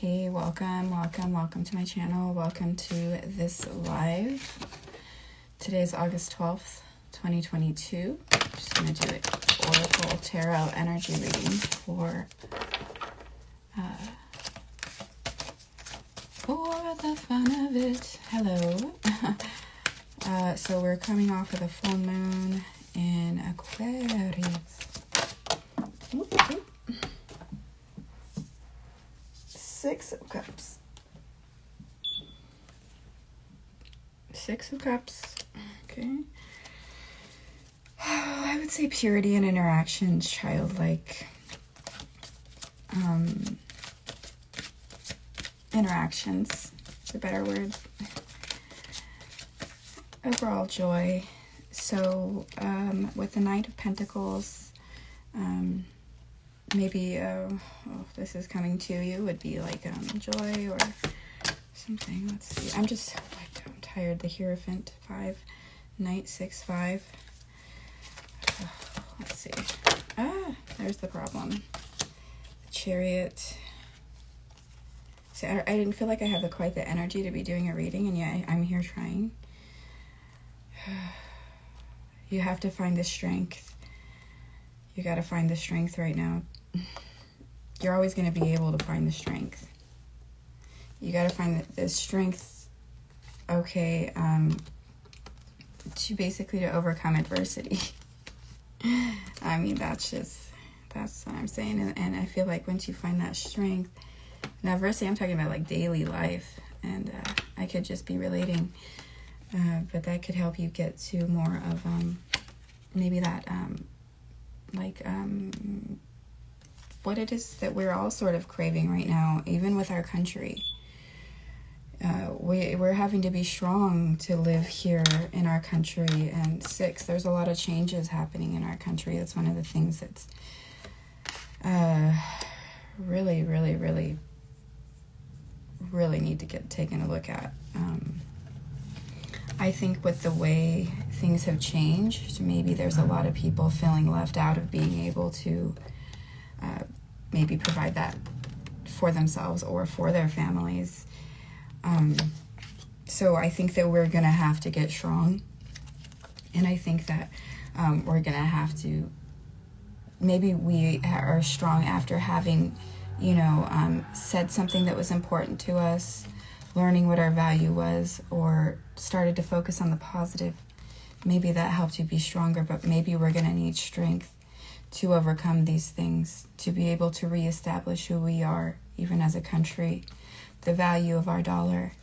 Hey, welcome to my channel. Welcome to this live. Today is August 12th, 2022. I'm just going to do an Oracle Tarot energy reading for the fun of it. Hello. So we're coming off of the full moon in Aquarius. Six of Cups. Six of Cups. Okay. I would say purity and interactions, childlike interactions is a better word. Overall joy. So with the Knight of Pentacles, maybe this is coming to you would be like joy or something. Let's see. I'm tired. The Hierophant 5, Knight 6-5. Let's see. There's the problem. The Chariot. See, I didn't feel like I have quite the energy to be doing a reading, and yet I'm here trying. You have to find the strength. You got to find the strength right now. You're always going to be able to find the strength. You got to find the strength, okay, to overcome adversity. I mean, that's what I'm saying. And I feel like once you find that strength, and adversity, I'm talking about like daily life, and I could just be relating, but that could help you get to more of maybe that what it is that we're all sort of craving right now, even with our country. We're having to be strong to live here in our country. And there's a lot of changes happening in our country. That's one of the things that's really, really, really, really need to get taken a look at. I think with the way things have changed, maybe there's a lot of people feeling left out of being able to maybe provide that for themselves or for their families. So I think that we're going to have to get strong. And I think that we're going to have to, maybe we are strong after having, said something that was important to us, learning what our value was, or started to focus on the positive. Maybe that helped you be stronger, but maybe we're going to need strength to overcome these things, to be able to reestablish who we are, even as a country, the value of our dollar,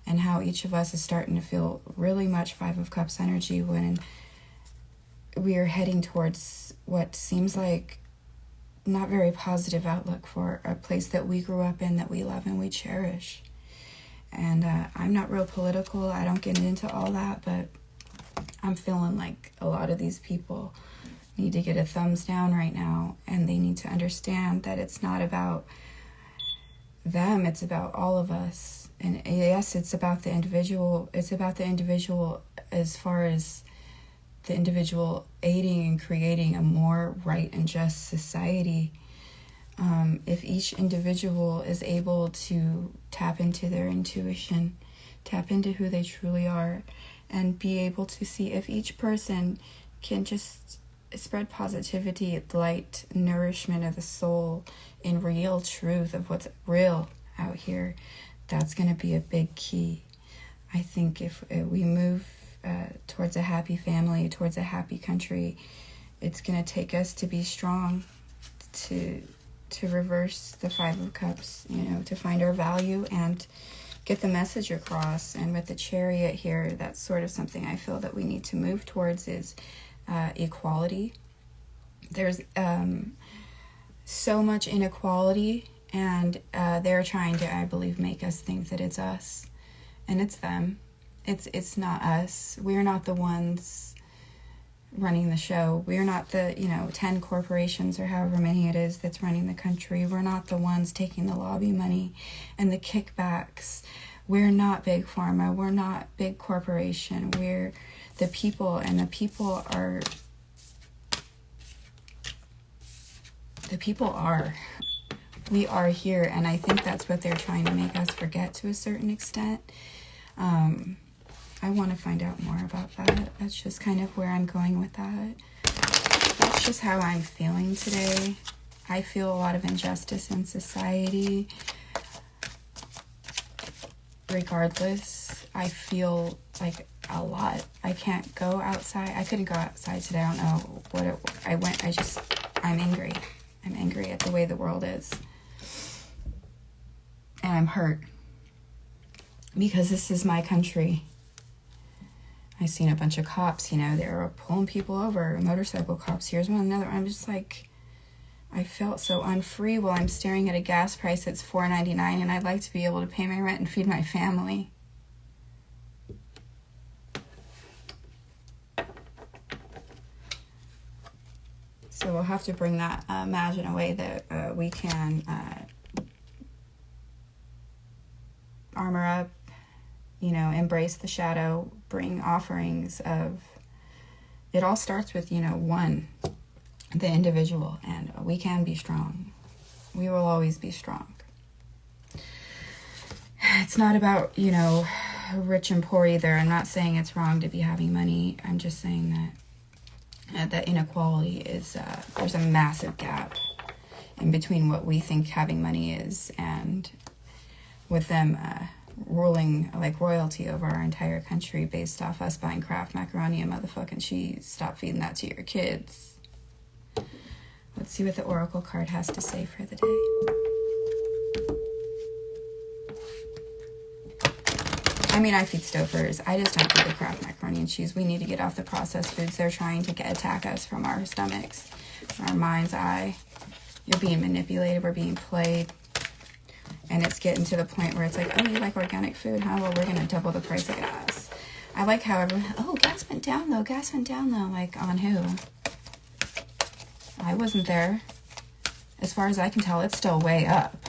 and how each of us is starting to feel really much Five of Cups energy when we are heading towards what seems like not very positive outlook for a place that we grew up in, that we love and we cherish. And I'm not real political. I don't get into all that, but I'm feeling like a lot of these people need to get a thumbs down right now, and they need to understand that it's not about them, it's about all of us. And yes, it's about the individual. It's about the individual as far as the individual aiding and creating a more right and just society. If each individual is able to tap into their intuition, tap into who they truly are, and be able to see if each person can just spread positivity, light, nourishment of the soul, in real truth of what's real out here, that's going to be a big key. I think if we move towards a happy family, towards a happy country, it's going to take us to be strong, to reverse the Five of Cups, to find our value and get the message across. And with the Chariot here, that's sort of something I feel that we need to move towards is equality. There's so much inequality, and they're trying to, I believe, make us think that it's us and it's them. It's not us. We're not the ones running the show. We're not the 10 corporations or however many it is that's running the country. We're not the ones taking the lobby money and the kickbacks. We're not big pharma. We're not big corporation. We're the people, and the people are We are here, and I think that's what they're trying to make us forget to a certain extent. I want to find out more about that. That's just kind of where I'm going with that. That's just how I'm feeling today. I feel a lot of injustice in society. Regardless, I feel like a lot. I can't go outside. I couldn't go outside today. I don't know what I'm angry. I'm angry at the way the world is. And I'm hurt. Because this is my country. I seen a bunch of cops, you know, they were pulling people over, motorcycle cops. Here's one, another. I'm just like, I felt so unfree while I'm staring at a gas price that's $4.99, and I'd like to be able to pay my rent and feed my family. So we'll have to bring that, imagine a way that we can armor up, you know, embrace the shadow, bring offerings of, it all starts with, you know, one, the individual, and we can be strong. We will always be strong. It's not about, you know, rich and poor either. I'm not saying it's wrong to be having money. I'm just saying that inequality is, there's a massive gap in between what we think having money is and with them ruling like royalty over our entire country based off us buying Kraft macaroni and motherfucking cheese. Stop feeding that to your kids. Let's see what the Oracle card has to say for the day. I mean, I feed stofers. I just don't feed the Kraft macaroni and cheese. We need to get off the processed foods. They're trying to attack us from our stomachs, from our mind's eye. You're being manipulated. We're being played. And it's getting to the point where it's like, oh, you like organic food, huh? Well, we're going to double the price of gas. I like how everyone, oh, gas went down, though. Gas went down, though. Like, on who? I wasn't there. As far as I can tell, it's still way up.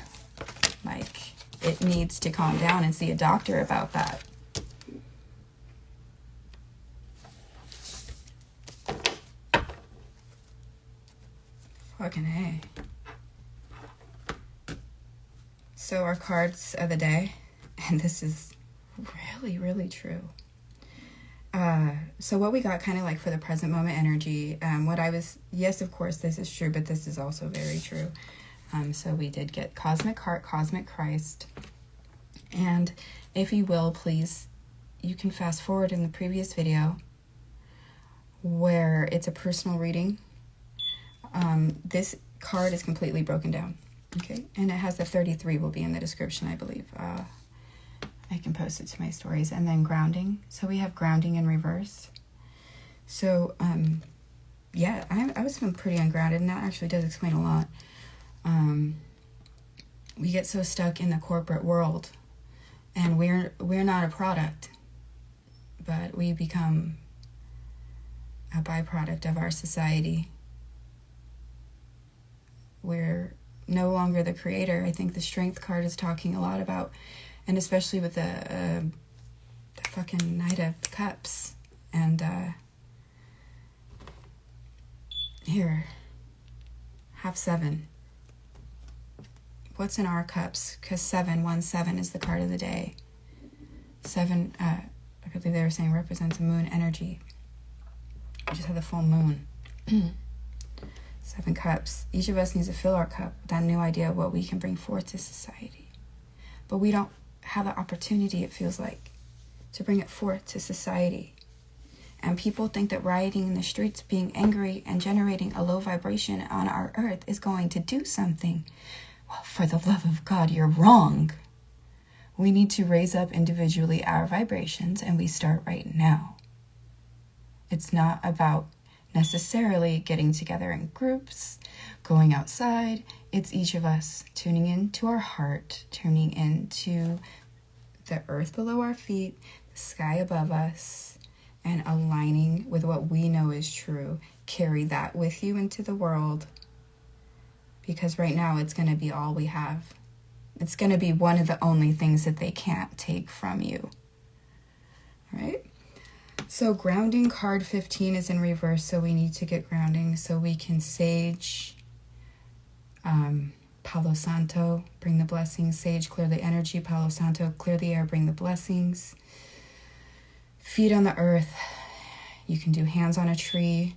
Like, it needs to calm down and see a doctor about that. Fucking A. So our cards of the day, and this is really, really true. So what we got kind of like for the present moment energy, yes, of course, this is true, but this is also very true. So we did get Cosmic Heart, Cosmic Christ. And if you will, please, you can fast forward in the previous video where it's a personal reading. This card is completely broken down. Okay, and it has the 33 will be in the description, I believe. I can post it to my stories. And then grounding. So we have grounding in reverse. So, yeah, I was feeling pretty ungrounded, and that actually does explain a lot. We get so stuck in the corporate world, and we're not a product, but we become a byproduct of our society. We're no longer the creator. I think the Strength card is talking a lot about, and especially with the fucking Knight of Cups, and here, have 7. What's in our cups? Because 717 is the card of the day. 7, I believe they were saying, represents a moon energy. We just had the full moon. 7 cups. Each of us needs to fill our cup with that new idea of what we can bring forth to society. But we don't have the opportunity, it feels like, to bring it forth to society. And people think that rioting in the streets, being angry, and generating a low vibration on our earth is going to do something. Well, for the love of God, you're wrong. We need to raise up individually our vibrations, and we start right now. It's not about necessarily getting together in groups, going outside. It's each of us tuning into our heart, tuning into the earth below our feet, the sky above us, and aligning with what we know is true. Carry that with you into the world, because right now it's going to be all we have. It's going to be one of the only things that they can't take from you. Right? So grounding, card 15 is in reverse, so we need to get grounding so we can sage Palo Santo, bring the blessings. Sage, clear the energy. Palo Santo, clear the air, bring the blessings. Feet on the earth. You can do hands on a tree.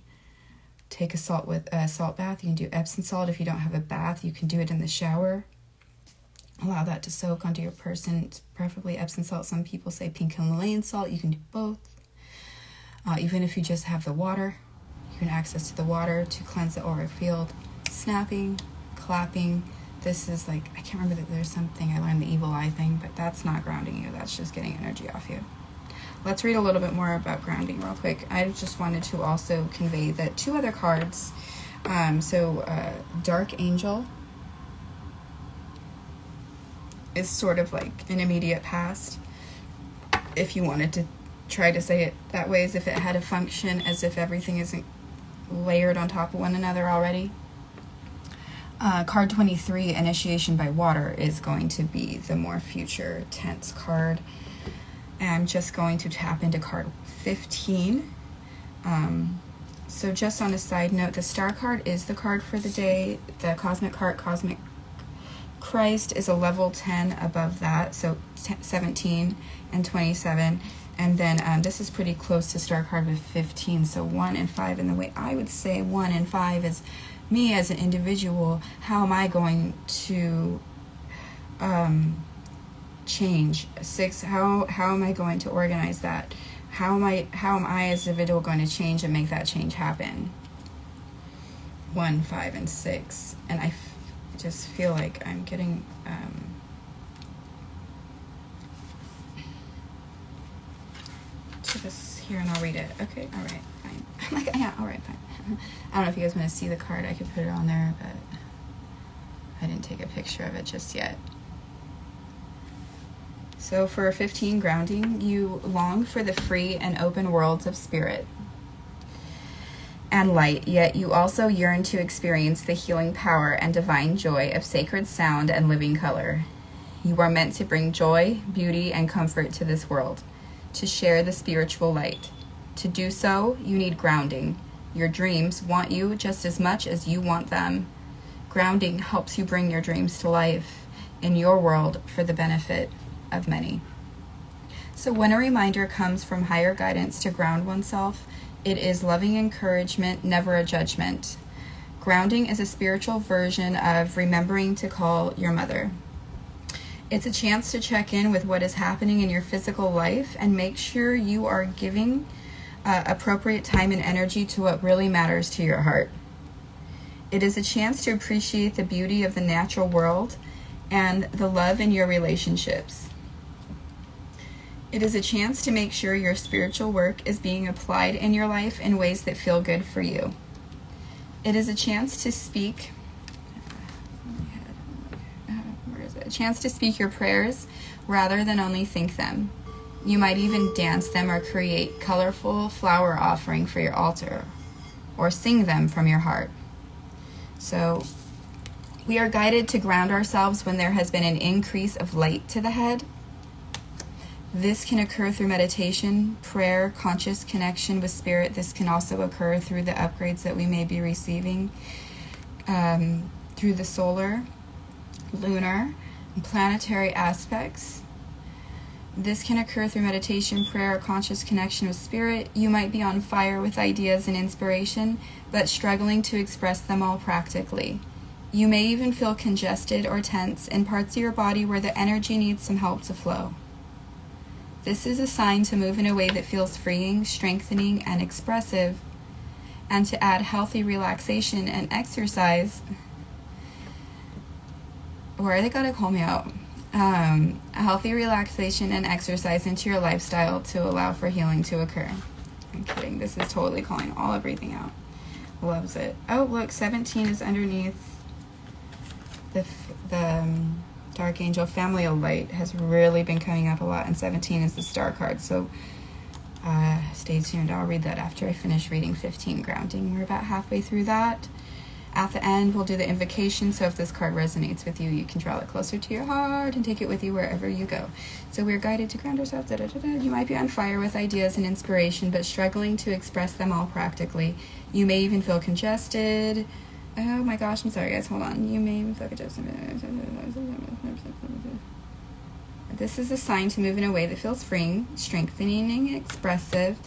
Take a salt bath. You can do Epsom salt. If you don't have a bath, you can do it in the shower. Allow that to soak onto your person, preferably Epsom salt. Some people say pink Himalayan salt. You can do both. Even if you just have the water, you can access to the water to cleanse the aura field. Snapping, clapping. This is like, I can't remember that there's something, I learned the evil eye thing, but that's not grounding you. That's just getting energy off you. Let's read a little bit more about grounding real quick. I just wanted to also convey that 2 other cards. Dark Angel is sort of like an immediate past. If you wanted to try to say it that way, as if it had a function, as if everything isn't layered on top of one another already. Card 23, Initiation by Water, is going to be the more future tense card. And I'm just going to tap into card 15. So just on a side note, the star card is the card for the day. The cosmic card, Cosmic Christ, is a level 10 above that, so 17 and 27. And then this is pretty close to star card with 15, so 1 and 5. And the way I would say 1 and 5 is me as an individual. How am I going to change? 6, how am I going to organize that? How am I as an individual going to change and make that change happen? 1, 5, and 6. And I just feel like I'm getting to this here, and I'll read it. Okay, all right, fine. I'm like, yeah, all right, fine. I don't know if you guys want to see the card. I could put it on there, but I didn't take a picture of it just yet. So for 15 grounding, you long for the free and open worlds of spirit and light, yet you also yearn to experience the healing power and divine joy of sacred sound and living color. You are meant to bring joy, beauty, and comfort to this world, to share the spiritual light. To do so, you need grounding. Your dreams want you just as much as you want them. Grounding helps you bring your dreams to life in your world for the benefit of many. So when a reminder comes from higher guidance to ground oneself, it is loving encouragement, never a judgment. Grounding is a spiritual version of remembering to call your mother. It's a chance to check in with what is happening in your physical life and make sure you are giving appropriate time and energy to what really matters to your heart. It is a chance to appreciate the beauty of the natural world and the love in your relationships. It is a chance to make sure your spiritual work is being applied in your life in ways that feel good for you. It is a chance to speak a chance to speak your prayers rather than only think them. You might even dance them or create colorful flower offering for your altar or sing them from your heart. So we are guided to ground ourselves when there has been an increase of light to the head. This can occur through meditation, prayer, conscious connection with spirit. This can also occur through the upgrades that we may be receiving through the solar, lunar, and planetary aspects. This can occur through meditation, prayer, conscious connection with spirit. You might be on fire with ideas and inspiration, but struggling to express them all practically. You may even feel congested or tense in parts of your body where the energy needs some help to flow. This is a sign to move in a way that feels freeing, strengthening, and expressive, and to add healthy relaxation and exercise. Or they gotta call me out. A healthy relaxation and exercise into your lifestyle to allow for healing to occur. I'm kidding. This is totally calling everything out. Loves it. Oh, look, 17 is underneath the Dark Angel. Family of Light has really been coming up a lot, and 17 is the star card. So stay tuned. I'll read that after I finish reading 15 grounding. We're about halfway through that. At the end, we'll do the invocation, so if this card resonates with you, you can draw it closer to your heart and take it with you wherever you go. So we're guided to ground ourselves. You might be on fire with ideas and inspiration, but struggling to express them all practically. You may even feel congested Oh my gosh, I'm sorry guys, hold on. You may This is a sign to move in a way that feels freeing, strengthening, and expressive,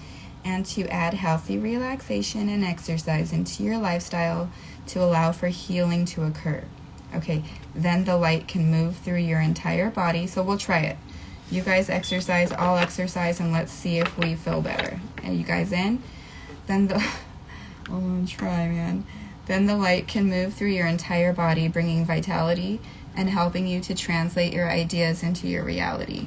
and to add healthy relaxation and exercise into your lifestyle to allow for healing to occur. Okay, then the light can move through your entire body. So we'll try it. You guys exercise, I'll exercise, and let's see if we feel better. Are you guys in? Then the I'm gonna try, man. Then the light can move through your entire body, bringing vitality and helping you to translate your ideas into your reality.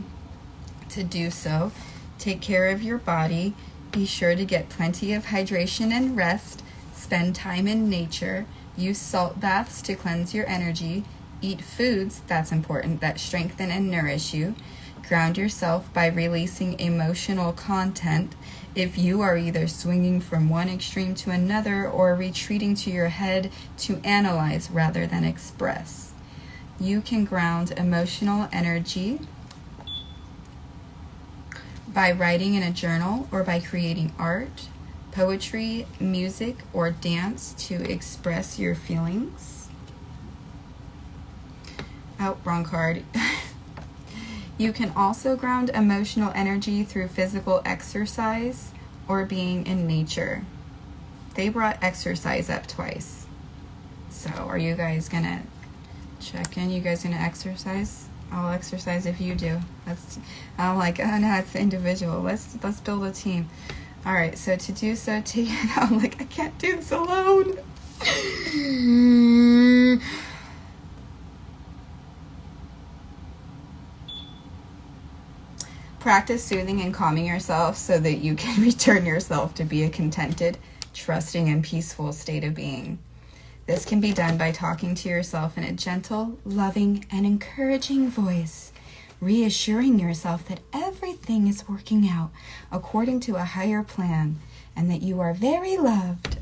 To do so, take care of your body. Be sure to get plenty of hydration and rest. Spend time in nature. Use salt baths to cleanse your energy. Eat foods, that's important, that strengthen and nourish you. Ground yourself by releasing emotional content. If you are either swinging from one extreme to another or retreating to your head to analyze rather than express. You can ground emotional energy by writing in a journal or by creating art, poetry, music, or dance to express your feelings. Oh, wrong card. You can also ground emotional energy through physical exercise or being in nature. They brought exercise up twice. So are you guys gonna check in? You guys gonna exercise? I'll exercise if you do. I'm like, oh no, it's individual. Let's build a team. All right, so to do so, I'm like, I can't do this alone. Practice soothing and calming yourself so that you can return yourself to be a contented, trusting, and peaceful state of being. This can be done by talking to yourself in a gentle, loving, and encouraging voice, reassuring yourself that everything is working out according to a higher plan and that you are very loved.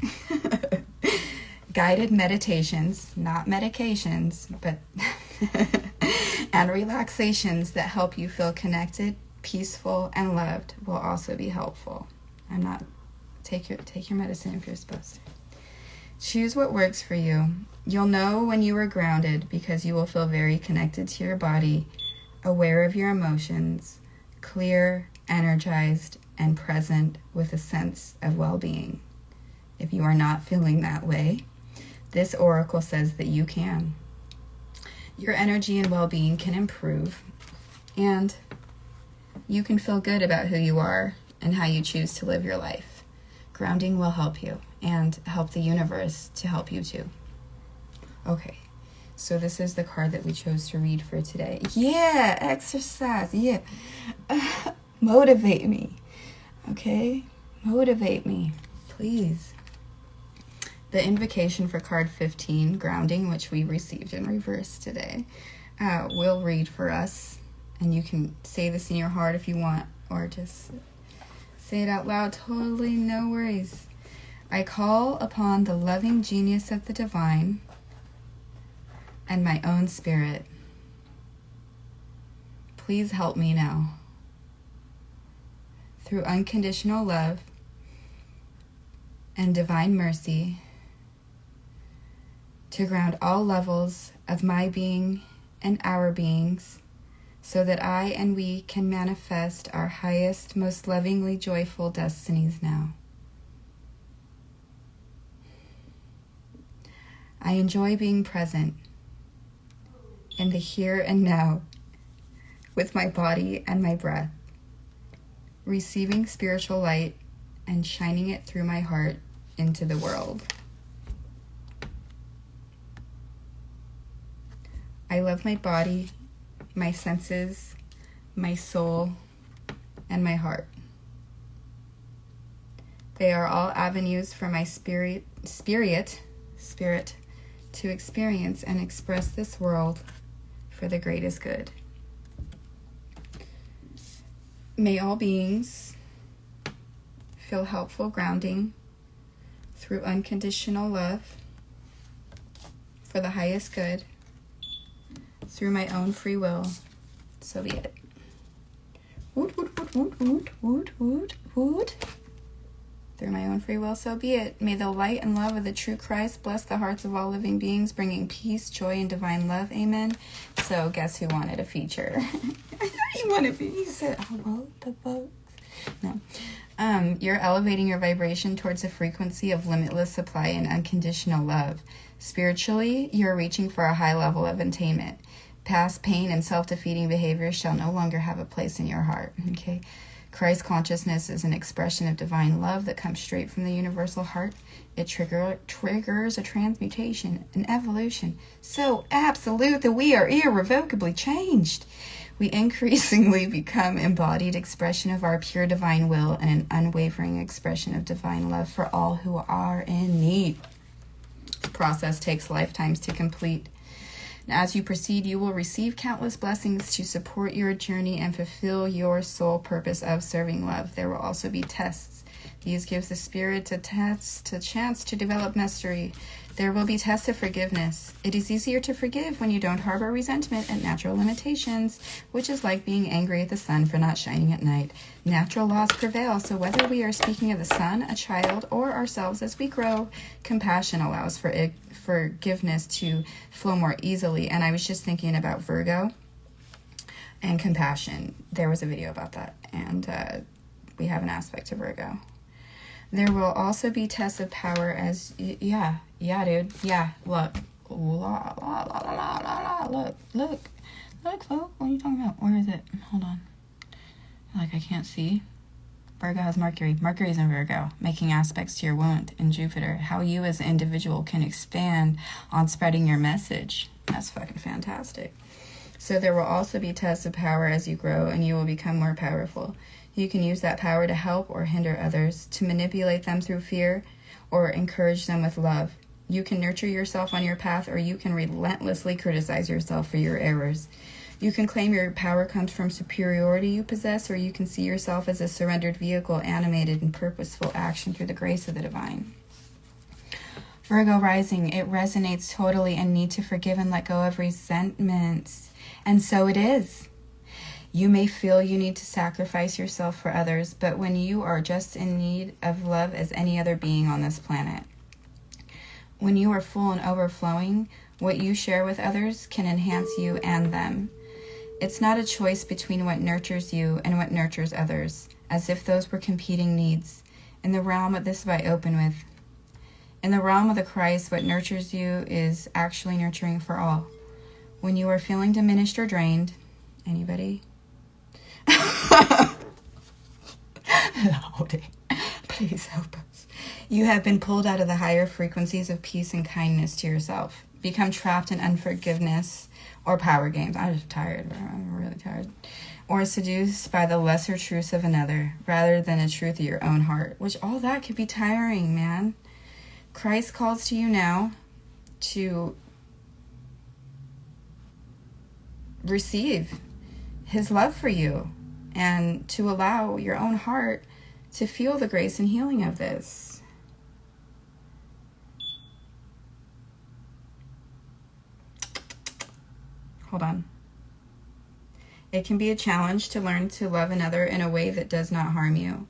Guided meditations, not medications, but and relaxations that help you feel connected, peaceful, and loved will also be helpful. Take your medicine if you're supposed to. Choose what works for you. You'll know when you are grounded because you will feel very connected to your body, aware of your emotions, clear, energized, and present with a sense of well-being. If you are not feeling that way, this oracle says that you can. Your energy and well-being can improve, and you can feel good about who you are and how you choose to live your life. Grounding will help you and help the universe to help you too. Okay, so this is the card that we chose to read for today. Yeah, exercise, yeah. Motivate me, okay? Motivate me, please. The invocation for card 15, grounding, which we received in reverse today, will read for us. And you can say this in your heart if you want, or just say it out loud, totally no worries. I call upon the loving genius of the divine and my own spirit. Please help me now. Through unconditional love and divine mercy, to ground all levels of my being and our beings, so that I and we can manifest our highest, most lovingly joyful destinies now. I enjoy being present in the here and now with my body and my breath, receiving spiritual light and shining it through my heart into the world. I love my body, my senses, my soul, and my heart. They are all avenues for my spirit to experience and express this world for the greatest good. May all beings feel helpful grounding through unconditional love for the highest good through my own free will. So be it. Woot, woot, woot, woot, woot, woot, woot, woot. Through my own free will, so be it. May the light and love of the true Christ bless the hearts of all living beings, bringing peace, joy, and divine love. Amen. So guess who wanted a feature? He said, I wrote the book. No. You're elevating your vibration towards a frequency of limitless supply and unconditional love. Spiritually, you're reaching for a high level of attainment. Past pain and self-defeating behaviors shall no longer have a place in your heart. Okay? Christ consciousness is an expression of divine love that comes straight from the universal heart. It triggers a transmutation, an evolution so absolute that we are irrevocably changed. We increasingly become embodied expression of our pure divine will and an unwavering expression of divine love for all who are in need. The process takes lifetimes to complete. As you proceed, you will receive countless blessings to support your journey and fulfill your sole purpose of serving love. There will also be tests. These gives the spirit a chance to develop mastery. There will be tests of forgiveness. It is easier to forgive when you don't harbor resentment and natural limitations, which is like being angry at the sun for not shining at night. Natural laws prevail, so whether we are speaking of the sun, a child, or ourselves as we grow, compassion allows for forgiveness to flow more easily. And I was just thinking about Virgo and compassion. There was a video about that, and we have an aspect to Virgo. There will also be tests of power as, dude. Look, folks. What are you talking about? Where is it? Hold on. Like, I can't see. Virgo has Mercury. Mercury's in Virgo, making aspects to your wound in Jupiter. How you as an individual can expand on spreading your message. That's fucking fantastic. So there will also be tests of power as you grow, and you will become more powerful. You can use that power to help or hinder others, to manipulate them through fear, or encourage them with love. You can nurture yourself on your path, or you can relentlessly criticize yourself for your errors. You can claim your power comes from superiority you possess, or you can see yourself as a surrendered vehicle animated in purposeful action through the grace of the divine. Virgo rising, it resonates totally and need to forgive and let go of resentments. And so it is. You may feel you need to sacrifice yourself for others, but when you are just in need of love as any other being on this planet. When you are full and overflowing, what you share with others can enhance you and them. It's not a choice between what nurtures you and what nurtures others, as if those were competing needs. In the realm of this I open with. In the realm of the Christ, what nurtures you is actually nurturing for all. When you are feeling diminished or drained, anybody? Lordy, please help us. You have been pulled out of the higher frequencies of peace and kindness to yourself. Become trapped in unforgiveness or power games. I'm just tired. I'm really tired. Or seduced by the lesser truths of another rather than a truth of your own heart, which all that could be tiring, man. Christ calls to you now to receive his love for you and to allow your own heart to feel the grace and healing of this. Hold on. It can be a challenge to learn to love another in a way that does not harm you.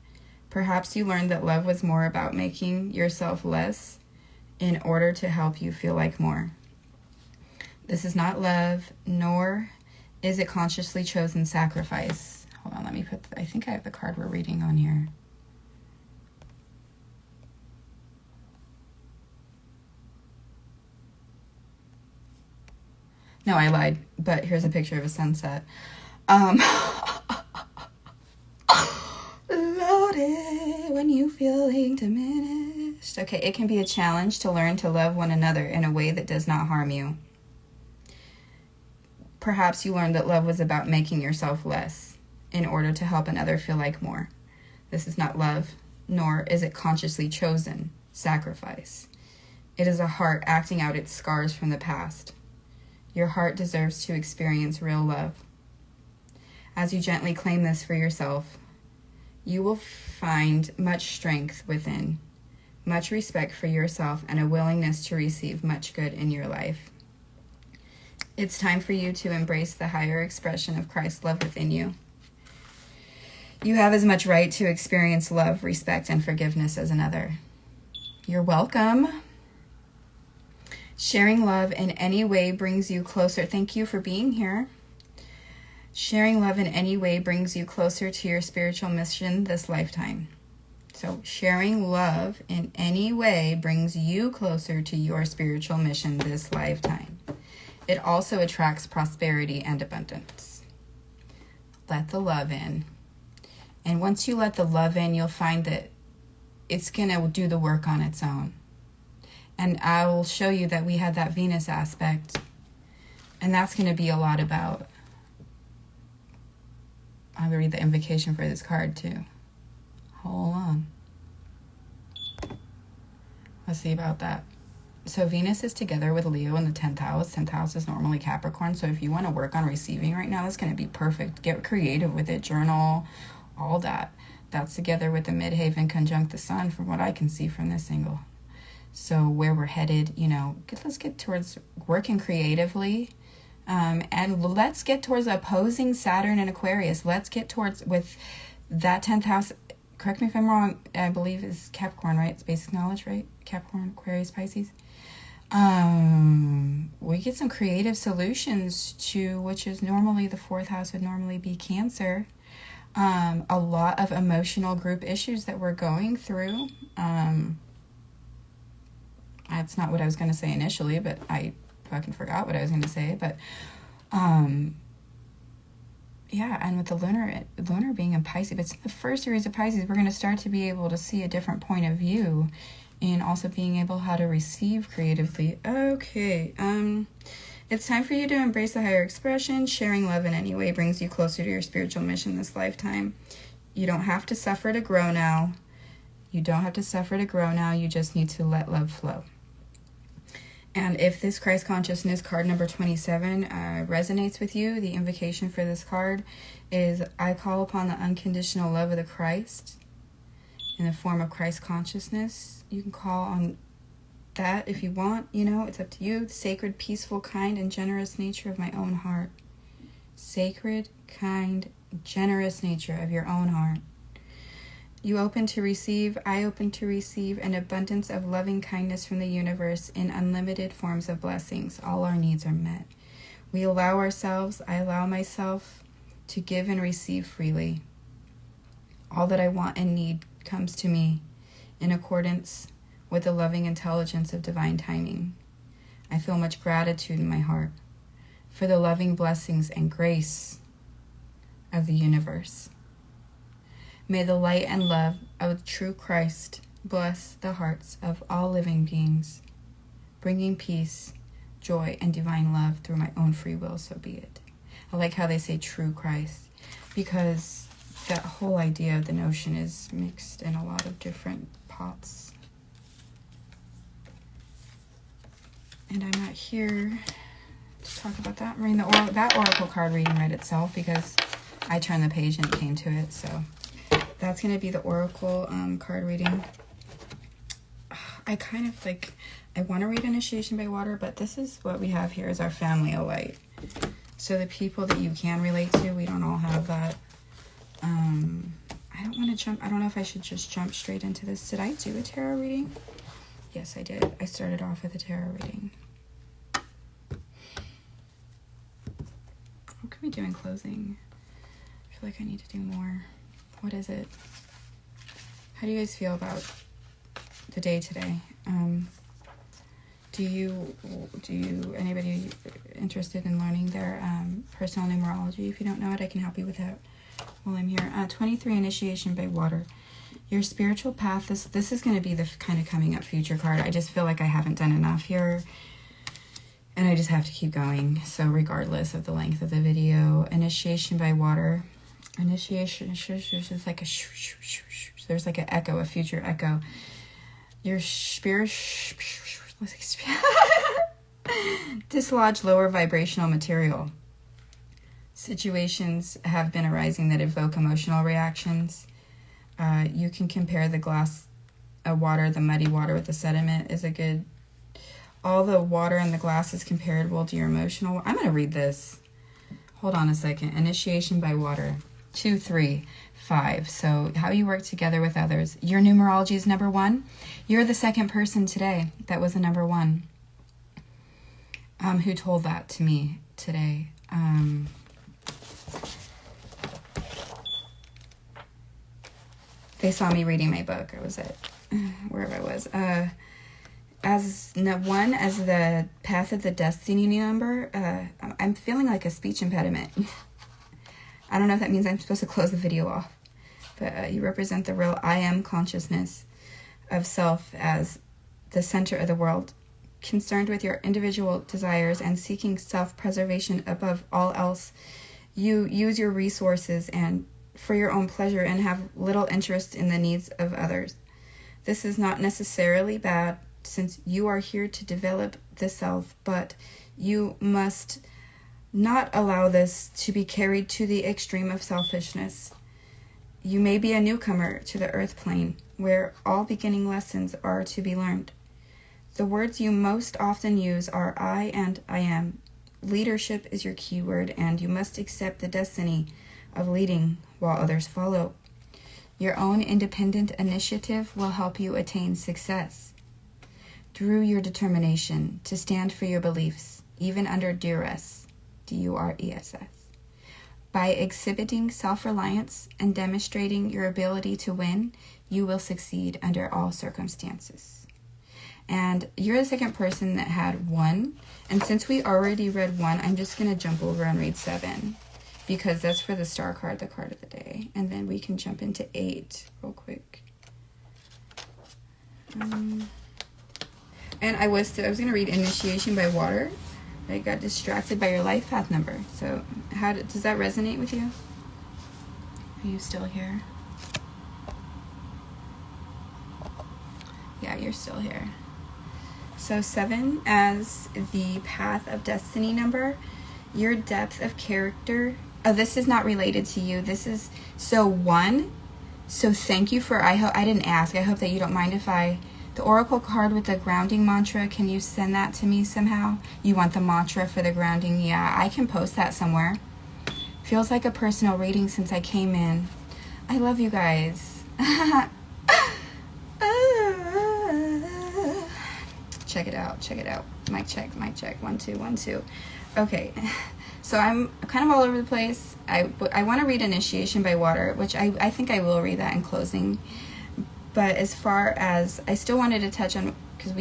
Perhaps you learned that love was more about making yourself less in order to help you feel like more. This is not love, nor is it consciously chosen sacrifice. Hold on, let me put, I think I have the card we're reading on here. No, I lied, but here's a picture of a sunset. Loaded when you feeling diminished. Okay, it can be a challenge to learn to love one another in a way that does not harm you. Perhaps you learned that love was about making yourself less in order to help another feel like more. This is not love, nor is it consciously chosen sacrifice. It is a heart acting out its scars from the past. Your heart deserves to experience real love. As you gently claim this for yourself, you will find much strength within, much respect for yourself, and a willingness to receive much good in your life. It's time for you to embrace the higher expression of Christ's love within you. You have as much right to experience love, respect, and forgiveness as another. You're welcome. Sharing love in any way brings you closer. Thank you for being here. Sharing love in any way brings you closer to your spiritual mission this lifetime. So sharing love in any way brings you closer to your spiritual mission this lifetime. It also attracts prosperity and abundance. Let the love in. And once you let the love in, you'll find that it's going to do the work on its own. And I will show you that we had that Venus aspect. And that's going to be a lot about... I'm going to read the invocation for this card too. Hold on. Let's see about that. So Venus is together with Leo in the 10th house. 10th house is normally Capricorn. So if you want to work on receiving right now, that's going to be perfect. Get creative with it. Journal. All that. That's together with the midheaven conjunct the sun from what I can see from this angle. So where we're headed, you know, let's get towards working creatively. And let's get towards opposing Saturn and Aquarius. Let's get towards with that 10th house. Correct me if I'm wrong. I believe is Capricorn, right? It's basic knowledge, right? Capricorn, Aquarius, Pisces. We get some creative solutions to, which is normally the 4th house would normally be Cancer. A lot of emotional group issues that we're going through. That's not what I was going to say initially, but I fucking forgot what I was going to say. But, yeah, and with the lunar being in Pisces, but it's the first series of Pisces, we're going to start to be able to see a different point of view and also being able how to receive creatively. Okay, it's time for you to embrace the higher expression. Sharing love in any way brings you closer to your spiritual mission this lifetime. You don't have to suffer to grow now. You don't have to suffer to grow now. You just need to let love flow. And if this Christ Consciousness card number 27 resonates with you, the invocation for this card is, I call upon the unconditional love of the Christ in the form of Christ Consciousness. You can call on that if you want, you know, it's up to you. The sacred, peaceful, kind, and generous nature of my own heart. Sacred, kind, generous nature of your own heart. You open to receive, I open to receive an abundance of loving kindness from the universe in unlimited forms of blessings. All our needs are met. We allow ourselves, I allow myself to give and receive freely. All that I want and need comes to me in accordance with the loving intelligence of divine timing. I feel much gratitude in my heart for the loving blessings and grace of the universe. May the light and love of true Christ bless the hearts of all living beings, bringing peace, joy, and divine love through my own free will, so be it. I like how they say true Christ, because that whole idea of the notion is mixed in a lot of different pots. And I'm not here to talk about that. I'm reading that oracle card reading read itself because I turned the page and it came to it, so... That's going to be the oracle card reading. I kind of like, I want to read Initiation by Water, but this is what we have here is our family of light. So the people that you can relate to, we don't all have that. I don't want to jump. I don't know if I should just jump straight into this. Did I do a tarot reading? Yes, I did. I started off with a tarot reading. What can we do in closing? I feel like I need to do more. What is it? How do you guys feel about the day today? Anybody interested in learning their personal numerology? If you don't know it, I can help you with that while I'm here. 23, Initiation by Water. Your spiritual path, this is going to be the kind of coming up future card. I just feel like I haven't done enough here. And I just have to keep going. So regardless of the length of the video, Initiation by Water. Initiation, it's like a there's like an echo, a future echo. Your spirit dislodge lower vibrational material. Situations have been arising that evoke emotional reactions. You can compare the glass of water, the muddy water with the sediment is a good... All the water in the glass is comparable to your emotional... I'm going to read this. Hold on a second. Initiation by Water. 2, 3, 5. So how you work together with others. Your numerology is number 1. You're the second person today that was a number 1. Who told that to me today? They saw me reading my book. I was at wherever I was. As the path of the destiny number, I'm feeling like a speech impediment. I don't know if that means I'm supposed to close the video off, but you represent the real I am consciousness of self as the center of the world, concerned with your individual desires and seeking self-preservation above all else. You use your resources and for your own pleasure and have little interest in the needs of others. This is not necessarily bad, since you are here to develop the self, but you must not allow this to be carried to the extreme of selfishness. You may be a newcomer to the earth plane, where all beginning lessons are to be learned. The words you most often use are I and I am. Leadership is your keyword, and you must accept the destiny of leading while others follow. Your own independent initiative will help you attain success through your determination to stand for your beliefs, even under duress, D-U-R-E-S-S. By exhibiting self-reliance and demonstrating your ability to win, you will succeed under all circumstances. And you're the second person that had 1. And since we already read 1, I'm just going to jump over and read 7. Because that's for the star card, the card of the day. And then we can jump into 8 real quick. And I was going to read Initiation by Water. I got distracted by your life path number. So does that resonate with you? Are you still here? Yeah, you're still here. So 7 as the path of destiny number. Your depth of character. Oh, this is not related to you. This is, so 1. So thank you for, I didn't ask. I hope that you don't mind if the oracle card with the grounding mantra, can you send that to me somehow? You want the mantra for the grounding? Yeah, I can post that somewhere. Feels like a personal reading since I came in. I love you guys. Check it out, check it out. Mic check, mic check. 1, 2, 1, 2. Okay, so I'm kind of all over the place. I want to read Initiation by Water, which I think I will read that in closing. But as far as, I still wanted to touch on, because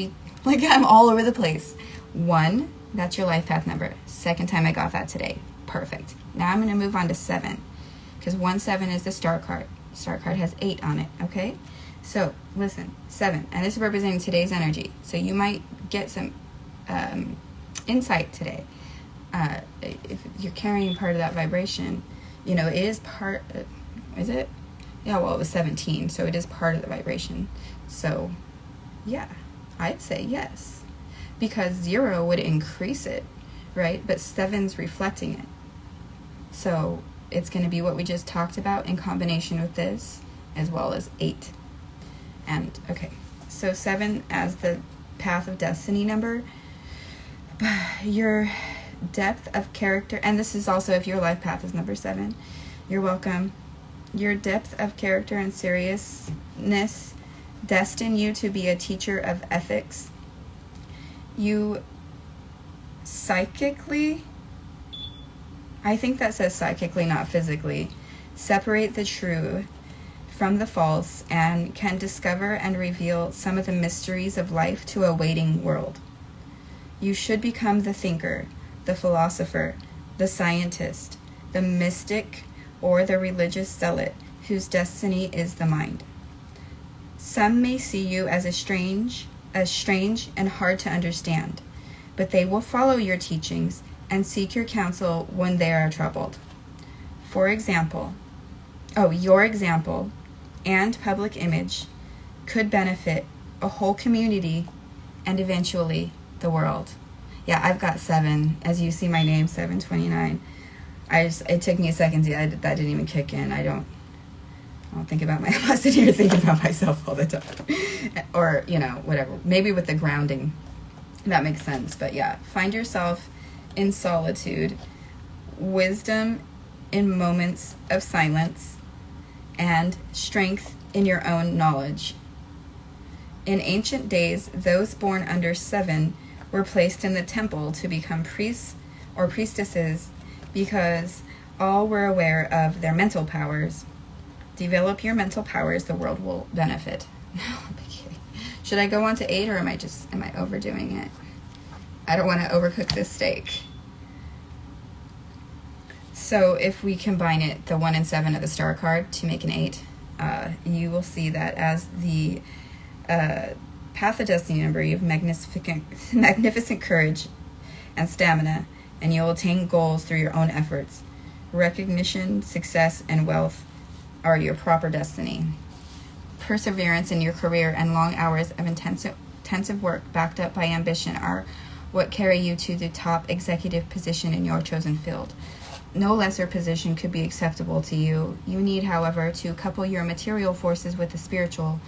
I'm all over the place. 1, that's your life path number. Second time I got that today. Perfect. Now I'm going to move on to 7, because 1, 7 is the star card. Star card has 8 on it, okay? So, listen, 7, and this is representing today's energy. So you might get some insight today. If you're carrying part of that vibration, it is part, is it? Yeah, well, it was 17, so it is part of the vibration. So, yeah, I'd say yes. Because 0 would increase it, right? But 7's reflecting it. So, it's going to be what we just talked about in combination with this, as well as 8. And, okay, so 7 as the path of destiny number. Your depth of character, and this is also if your life path is number 7. You're welcome. Your depth of character and seriousness destine you to be a teacher of ethics. You psychically, I think that says psychically, not physically, separate the true from the false and can discover and reveal some of the mysteries of life to a waiting world. You should become the thinker, the philosopher, the scientist, the mystic, or the religious zealot whose destiny is the mind. Some may see you as strange and hard to understand, but they will follow your teachings and seek your counsel when they are troubled. Your example and public image could benefit a whole community and eventually the world. Yeah, I've got 7. As you see my name, 729. It took me a second to, that didn't even kick in. I don't think about I'm not sitting here thinking about myself all the time. Or, whatever. Maybe with the grounding, that makes sense. But yeah, find yourself in solitude. Wisdom in moments of silence, and strength in your own knowledge. In ancient days, those born under 7 were placed in the temple to become priests or priestesses because all were aware of their mental powers. Develop your mental powers, the world will benefit. No, I'm kidding. Should I go on to 8, or am I overdoing it? I don't want to overcook this steak. So if we combine it, the 1 and 7 of the star card, to make an 8, you will see that as the path of destiny number, you have magnificent courage and stamina, and you'll attain goals through your own efforts. Recognition, success, and wealth are your proper destiny. Perseverance in your career and long hours of intensive work backed up by ambition are what carry you to the top executive position in your chosen field. No lesser position could be acceptable to you. You need, however, to couple your material forces with the spiritual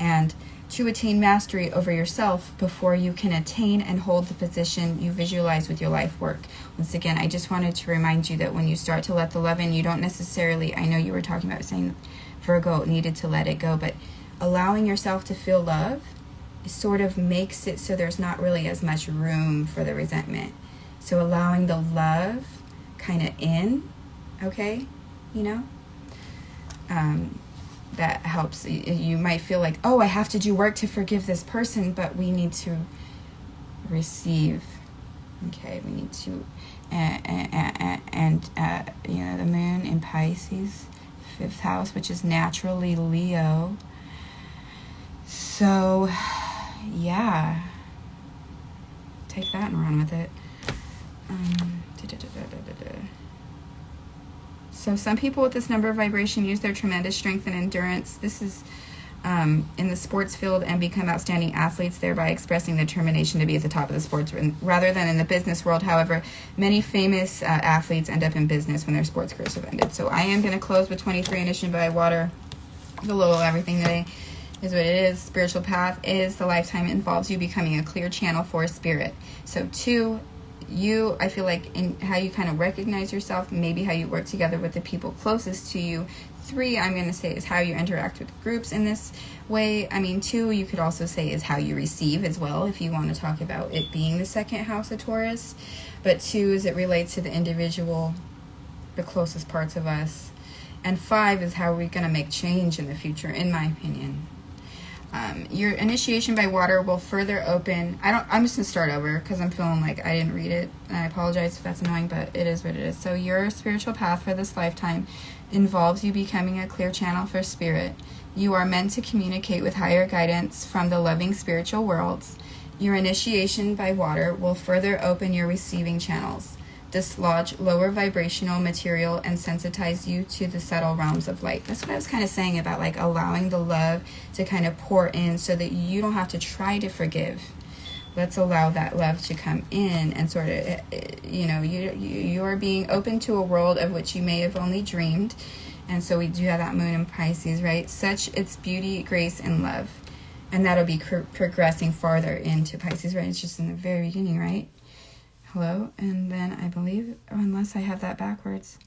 and to attain mastery over yourself before you can attain and hold the position you visualize with your life work. Once again, I just wanted to remind you that when you start to let the love in, you don't necessarily, I know you were talking about saying Virgo needed to let it go, but allowing yourself to feel love sort of makes it so there's not really as much room for the resentment. So allowing the love kind of in, okay, you know, that helps. You might feel like, oh, I have to do work to forgive this person, but we need to receive, okay, we need to, and you know, the moon in Pisces, 5th house, which is naturally Leo. So yeah, take that and run with it. So some people with this number of vibration use their tremendous strength and endurance. This is in the sports field, and become outstanding athletes, thereby expressing their determination to be at the top of the sports rather than in the business world. However, many famous athletes end up in business when their sports careers have ended. So I am going to close with 23 Initiation by Water. The little everything today is what it is. Spiritual path is the lifetime. It involves you becoming a clear channel for spirit. So 2, you, I feel like in how you kind of recognize yourself, maybe how you work together with the people closest to you. 3, I'm going to say, is how you interact with groups in this way. I mean, 2, you could also say is how you receive as well, if you want to talk about it being the 2nd house of Taurus. But 2 is it relates to the individual, the closest parts of us. And 5 is how we're going to make change in the future, in my opinion. Your initiation by water will further open. I'm just going to start over because I'm feeling like I didn't read it. And I apologize if that's annoying, but it is what it is. So your spiritual path for this lifetime involves you becoming a clear channel for spirit. You are meant to communicate with higher guidance from the loving spiritual worlds. Your initiation by water will further open your receiving channels, dislodge lower vibrational material, and sensitize you to the subtle realms of light. That's what I was kind of saying about like allowing the love to kind of pour in so that you don't have to try to forgive. Let's allow that love to come in and sort of, you know, you are being open to a world of which you may have only dreamed. And so we do have that moon in Pisces, right? Such its beauty, grace, and love. And that'll be progressing farther into Pisces, right? It's just in the very beginning, right? Hello, and then I believe, unless I have that backwards.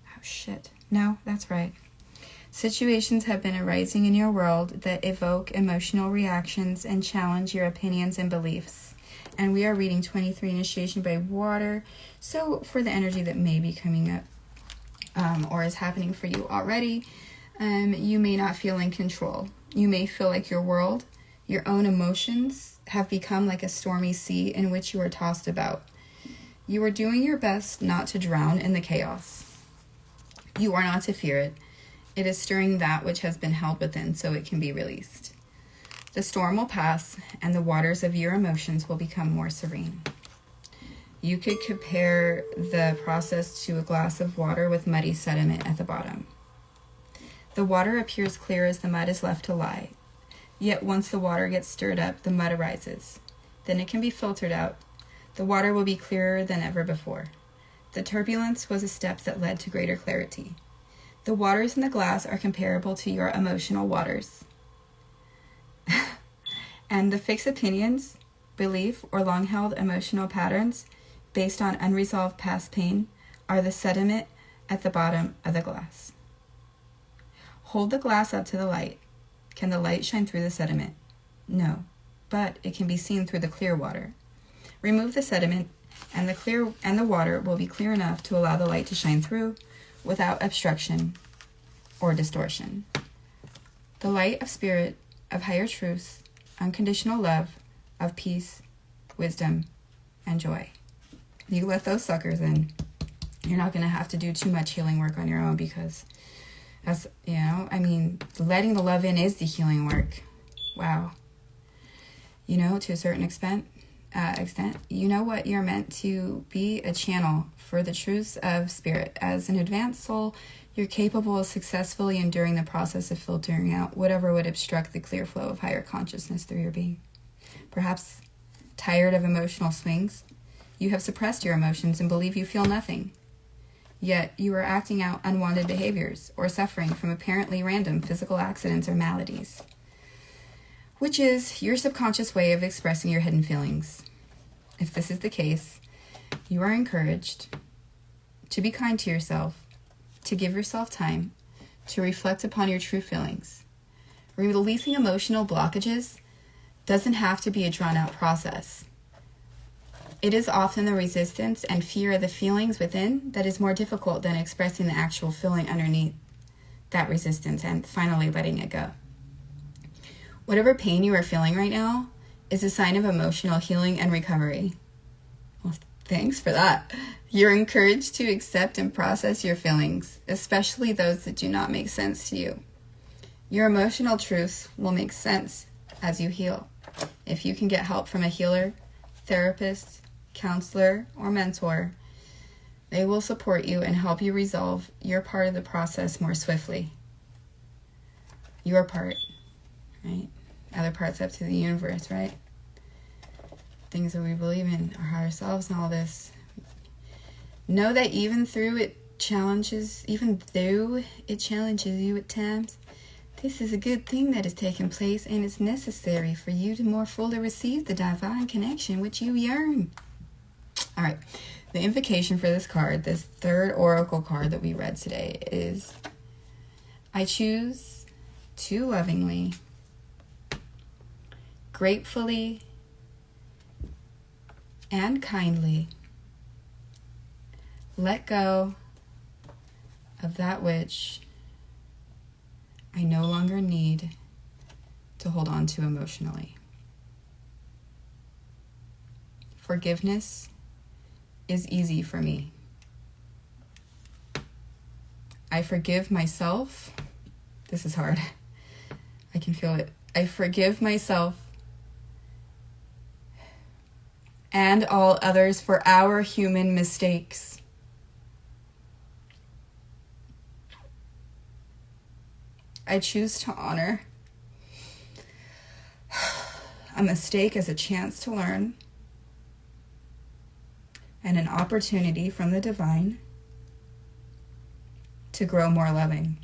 Oh, shit. No, that's right. Situations have been arising in your world that evoke emotional reactions and challenge your opinions and beliefs. And we are reading 23 Initiation by Water. So for the energy that may be coming up or is happening for you already, you may not feel in control. You may feel like your world, your own emotions, have become like a stormy sea in which you are tossed about. You are doing your best not to drown in the chaos. You are not to fear it. It is stirring that which has been held within so it can be released. The storm will pass, and the waters of your emotions will become more serene. You could compare the process to a glass of water with muddy sediment at the bottom. The water appears clear as the mud is left to lie. Yet once the water gets stirred up, the mud arises. Then it can be filtered out. The water will be clearer than ever before. The turbulence was a step that led to greater clarity. The waters in the glass are comparable to your emotional waters. And the fixed opinions, belief, or long-held emotional patterns based on unresolved past pain are the sediment at the bottom of the glass. Hold the glass up to the light. Can the light shine through the sediment? No, but it can be seen through the clear water. Remove the sediment, and the water will be clear enough to allow the light to shine through without obstruction or distortion. The light of spirit, of higher truths, unconditional love, of peace, wisdom, and joy. You let those suckers in. You're not going to have to do too much healing work on your own, because that's, letting the love in is the healing work. Wow. To a certain extent, you know what you're meant to be: a channel for the truths of spirit. As an advanced soul, you're capable of successfully enduring the process of filtering out whatever would obstruct the clear flow of higher consciousness through your being. Perhaps tired of emotional swings, you have suppressed your emotions and believe you feel nothing. Yet you are acting out unwanted behaviors or suffering from apparently random physical accidents or maladies, which is your subconscious way of expressing your hidden feelings. If this is the case, you are encouraged to be kind to yourself, to give yourself time to reflect upon your true feelings. Releasing emotional blockages doesn't have to be a drawn-out process. It is often the resistance and fear of the feelings within that is more difficult than expressing the actual feeling underneath that resistance and finally letting it go. Whatever pain you are feeling right now is a sign of emotional healing and recovery. Well, thanks for that. You're encouraged to accept and process your feelings, especially those that do not make sense to you. Your emotional truths will make sense as you heal. If you can get help from a healer, therapist, counselor, or mentor, they will support you and help you resolve your part of the process more swiftly. Your part, right? Other parts up to the universe, right? Things that we believe in, our higher selves and all this. Know that even though it challenges you at times, this is a good thing that is taking place, and it's necessary for you to more fully receive the divine connection which you yearn. All right, the invocation for this card, this third oracle card that we read today, is: I choose to lovingly, gratefully, and kindly let go of that which I no longer need to hold on to emotionally. Forgiveness is easy for me. I forgive myself. This is hard. I can feel it. I forgive myself and all others for our human mistakes. I choose to honor a mistake as a chance to learn and an opportunity from the divine to grow more loving.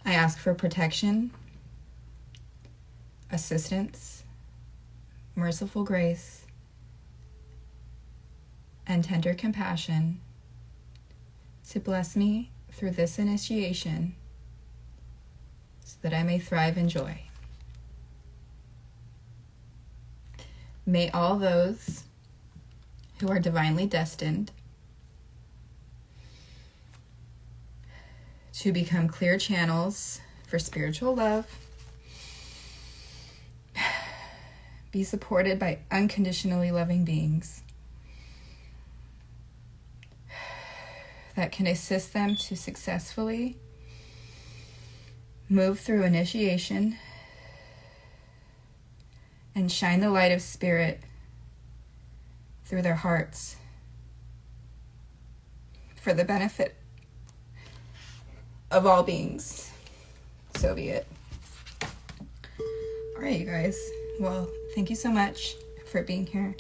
I ask for protection, assistance, merciful grace, and tender compassion to bless me through this initiation so that I may thrive in joy. May all those who are divinely destined to become clear channels for spiritual love be supported by unconditionally loving beings that can assist them to successfully move through initiation and shine the light of spirit through their hearts for the benefit of all beings. So be it. All right, you guys. Well, thank you so much for being here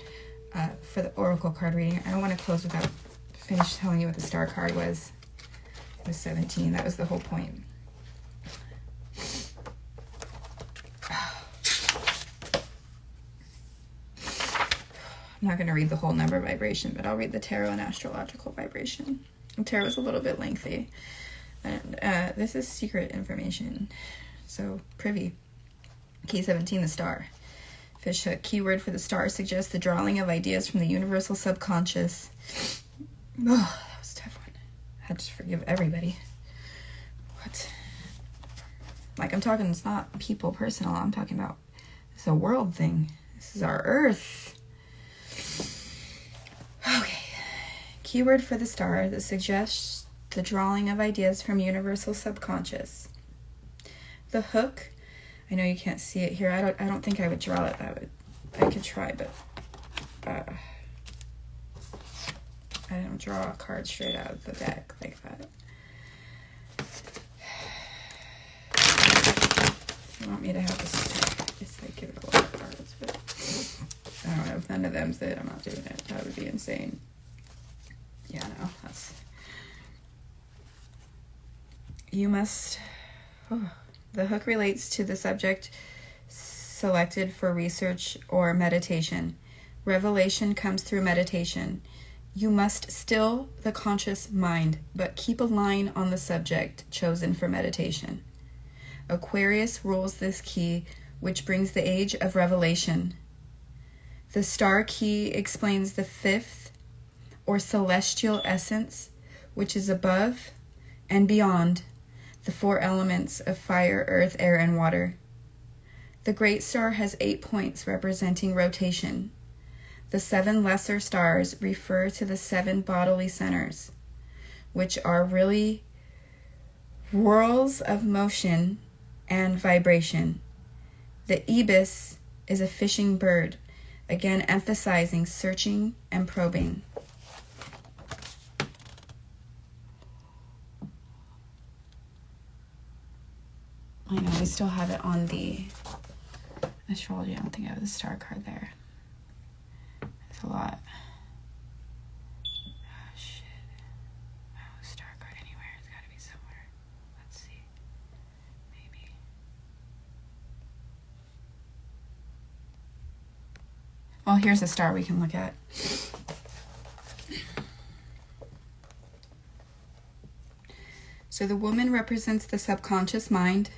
for the oracle card reading. I don't want to close without finish telling you what the star card was. It was 17. That was the whole point. I'm not going to read the whole number vibration, but I'll read the tarot and astrological vibration. The tarot is a little bit lengthy. And this is secret information. So, privy. Key 17, the star. Fish hook. Keyword for the star suggests the drawing of ideas from the universal subconscious. Oh, that was a tough one. I had to forgive everybody. What? Like, I'm talking, it's not people personal. I'm talking about, it's a world thing. This is our earth. Okay. Keyword for the star that suggests the drawing of ideas from universal subconscious. The hook. I know you can't see it here. I don't think I would draw it. I could try, but I don't draw a card straight out of the deck like that. You want me to have this? It's like give it a lot of cards, but I don't know. If none of them said I'm not doing it, that would be insane. Yeah, no, that's. You must. Oh. The hook relates to the subject selected for research or meditation. Revelation comes through meditation. You must still the conscious mind, but keep a line on the subject chosen for meditation. Aquarius rules this key, which brings the age of revelation. The star key explains the fifth or celestial essence, which is above and beyond the four elements of fire, earth, air, and water. The great star has 8 points representing rotation. The 7 lesser stars refer to the 7 bodily centers, which are really whirls of motion and vibration. The ibis is a fishing bird, again emphasizing searching and probing. I know, we still have it on the astrology. I don't think I have the star card there. It's a lot. Oh, shit. Oh, star card anywhere. It's got to be somewhere. Let's see. Maybe. Well, here's a star we can look at. So the woman represents the subconscious mind,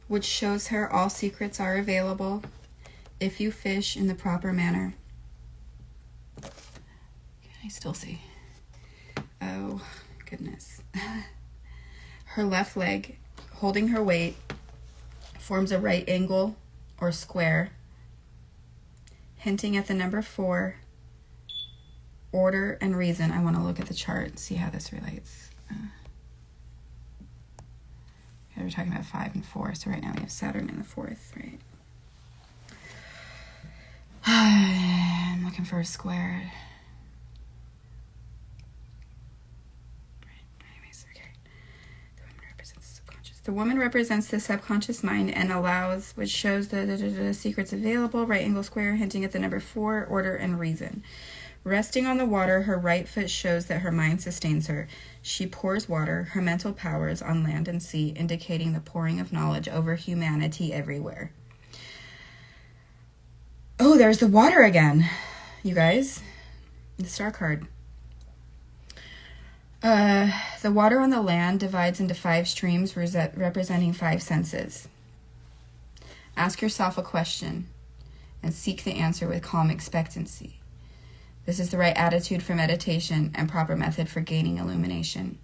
which shows her all secrets are available if you fish in the proper manner. Can I still see? Oh, goodness. Her left leg, holding her weight, forms a right angle or square, hinting at the number 4, order and reason. I want to look at the chart and see how this relates. We're talking about 5 and 4, so right now we have Saturn in the 4th, right? I'm looking for a square. Right. Anyways, okay. The woman represents the subconscious mind and allows, which shows the secrets available, right angle square, hinting at the number 4, order and reason. Resting on the water, her right foot shows that her mind sustains her. She pours water, her mental powers, on land and sea, indicating the pouring of knowledge over humanity everywhere. Oh, there's the water again, you guys. The star card. The water on the land divides into 5 streams representing 5 senses. Ask yourself a question and seek the answer with calm expectancy. This is the right attitude for meditation and proper method for gaining illumination.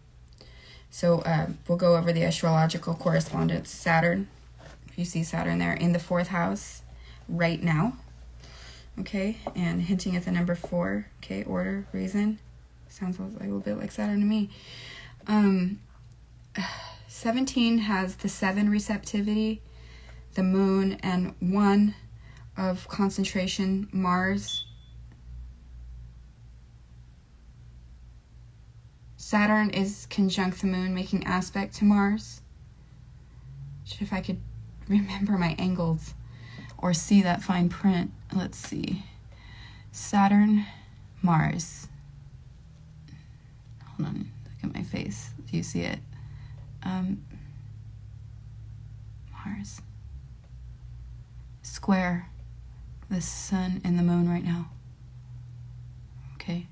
So we'll go over the astrological correspondence. Saturn, if you see Saturn there, in the 4th house right now. Okay, and hinting at the number 4. Okay, order, reason. Sounds a little bit like Saturn to me. 17 has the 7 receptivity, the moon, and 1 of concentration, Mars. Saturn is conjunct the moon, making aspect to Mars. If I could remember my angles or see that fine print. Let's see. Saturn, Mars. Hold on, look at my face. Do you see it? Mars. Square the sun and the moon right now. Okay,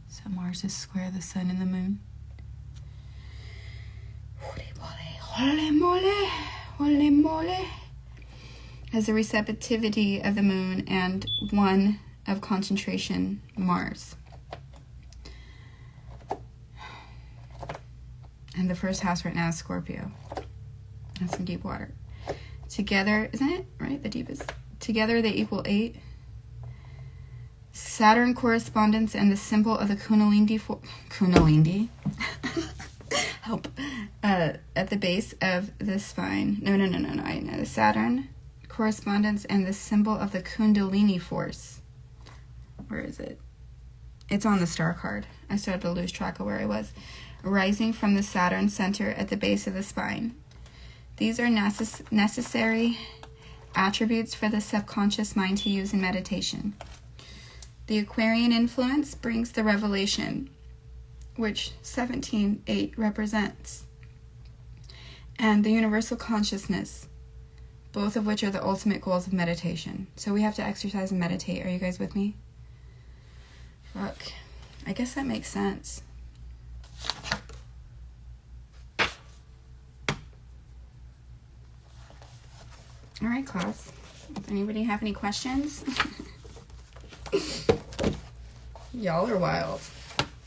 so Mars is square the sun and the moon. Holy moly, holy moly. Has a receptivity of the moon and 1 of concentration Mars. And the first house right now is Scorpio. That's some deep water. Together, isn't it? Right? The deepest. Together they equal 8. Saturn correspondence and the symbol of the Kundalini. Help. At the base of the spine. No. I know. The Saturn correspondence and the symbol of the Kundalini force. Where is it? It's on the star card. I started to lose track of where I was. Rising from the Saturn center at the base of the spine. These are necessary attributes for the subconscious mind to use in meditation. The Aquarian influence brings the revelation, which 17:8 represents, and the universal consciousness, both of which are the ultimate goals of meditation. So we have to exercise and meditate. Are you guys with me? Fuck. I guess that makes sense. All right, class. Does anybody have any questions? Y'all are wild.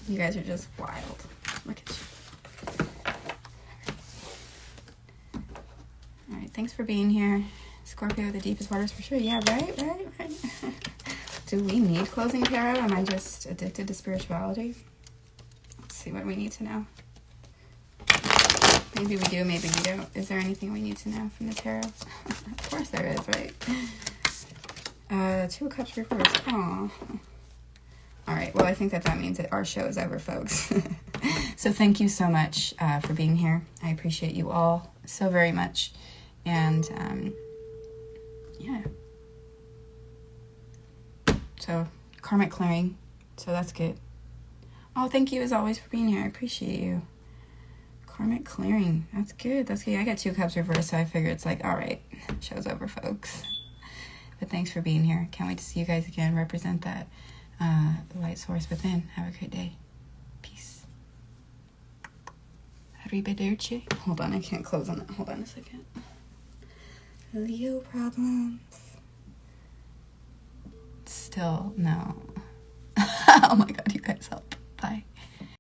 You guys are just wild. Look at you. All right, thanks for being here. Scorpio, the deepest waters for sure. Yeah, right. Do we need closing tarot? Am I just addicted to spirituality? Let's see what we need to know. Maybe we do, maybe we don't. Is there anything we need to know from the tarot? Of course there is, right? 2 of Cups reversed. Aww. All right, well, I think that means that our show is over, folks. So thank you so much for being here. I appreciate you all so very much. And, yeah. So, karmic clearing. So that's good. Oh, thank you as always for being here. I appreciate you. Karmic clearing. That's good. That's good. I got 2 Cups reversed, so I figure it's like, all right, show's over, folks. But thanks for being here. Can't wait to see you guys again. Represent that light source within. Have a great day. Peace. Arrivederci. Hold on, I can't close on that. Hold on a second. Leo problems. Still, no. Oh my God, you guys help. Bye.